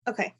Okay.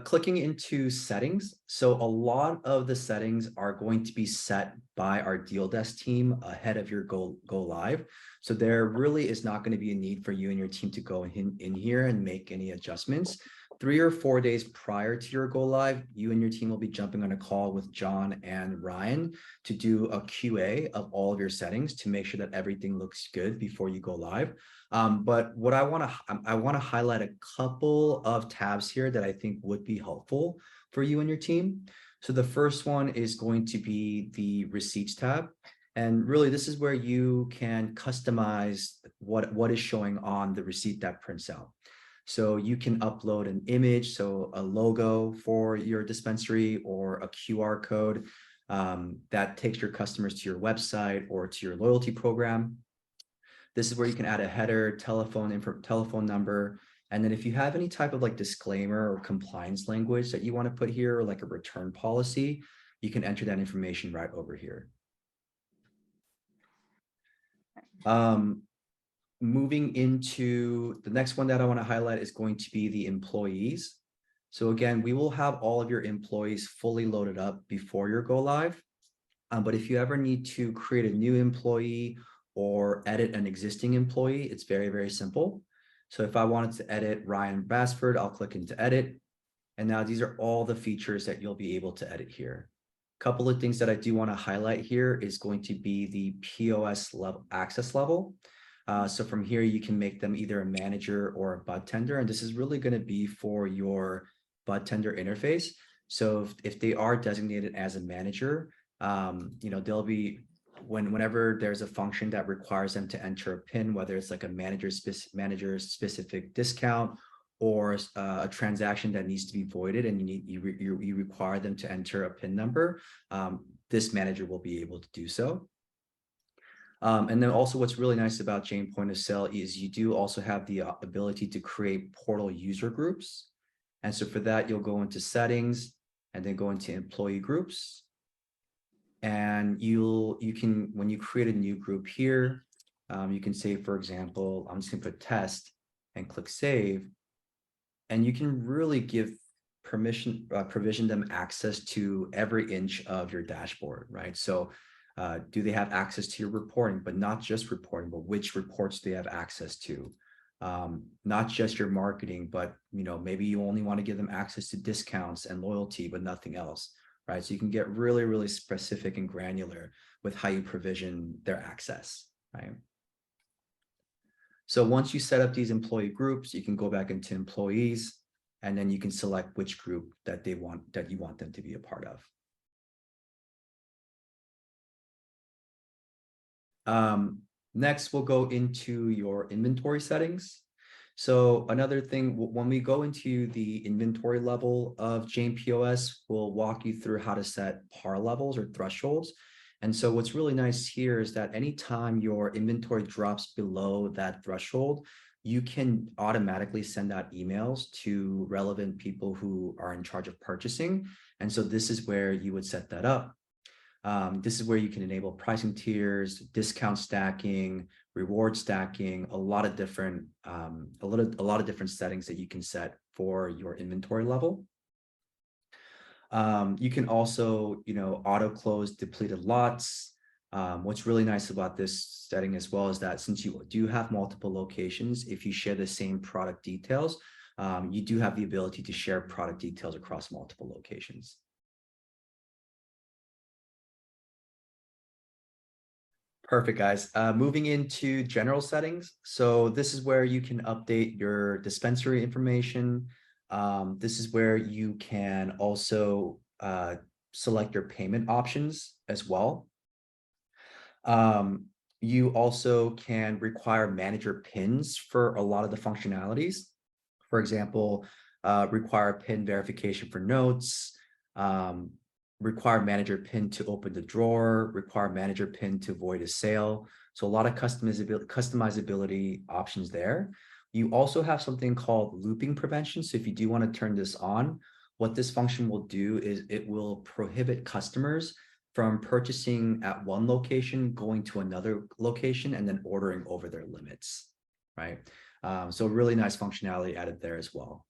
Clicking into settings. So a lot of the settings are going to be set by our deal desk team ahead of your go live. So there really is not going to be a need for you and your team to go in here and make any adjustments. 3 or 4 days prior to your go live, you and your team will be jumping on a call with John and Ryan to do a QA of all of your settings to make sure that everything looks good before you go live. But what I want to highlight a couple of tabs here that I think would be helpful for you and your team. So the first one is going to be the receipts tab. And really, this is where you can customize what is showing on the receipt that prints out. So you can upload an image, so a logo for your dispensary or a QR code that takes your customers to your website or to your loyalty program. This is where you can add a header, telephone number. And then if you have any type of like disclaimer or compliance language that you want to put here, or like a return policy, you can enter that information right over here. Moving into the next one that I want to highlight is going to be the employees. So again, we will have all of your employees fully loaded up before your go live. But if you ever need to create a new employee or edit an existing employee, it's very, very simple. So if I wanted to edit Ryan Basford, I'll click into edit. And now these are all the features that you'll be able to edit here. A couple of things that I do want to highlight here is going to be the POS level access level. So from here, you can make them either a manager or a bud tender. And this is really going to be for your bud tender interface. So if they are designated as a manager, they'll be whenever there's a function that requires them to enter a PIN, whether it's like a manager specific discount or a transaction that needs to be voided, and you require them to enter a PIN number, this manager will be able to do so. And then also what's really nice about Jane Point of Sale is you do also have the ability to create portal user groups. And so for that, you'll go into settings and then go into employee groups. And you can, when you create a new group here, you can say, for example, I'm just gonna put test and click save. And you can really give provision them access to every inch of your dashboard, right? So do they have access to your reporting, but not just reporting, but which reports they have access to? Not just your marketing, but maybe you only want to give them access to discounts and loyalty, but nothing else, right? So you can get really, really specific and granular with how you provision their access, right? So once you set up these employee groups, you can go back into employees, and then you can select which group that you want them to be a part of. Next, we'll go into your inventory settings. So another thing, when we go into the inventory level of Jane POS, we'll walk you through how to set par levels or thresholds. And so what's really nice here is that anytime your inventory drops below that threshold, you can automatically send out emails to relevant people who are in charge of purchasing. And so this is where you would set that up. This is where you can enable pricing tiers, discount stacking, reward stacking, a lot of different settings that you can set for your inventory level. You can also, auto close depleted lots. What's really nice about this setting as well is that since you do have multiple locations, if you share the same product details, you do have the ability to share product details across multiple locations. Perfect, guys. Moving into general settings. So this is where you can update your dispensary information. This is where you can also select your payment options as well. You also can require manager pins for a lot of the functionalities. For example, require PIN verification for notes, require manager PIN to open the drawer, require manager PIN to void a sale. So a lot of customizability options there. You also have something called looping prevention. So if you do want to turn this on, what this function will do is it will prohibit customers from purchasing at one location, going to another location, and then ordering over their limits, right? So really nice functionality added there as well.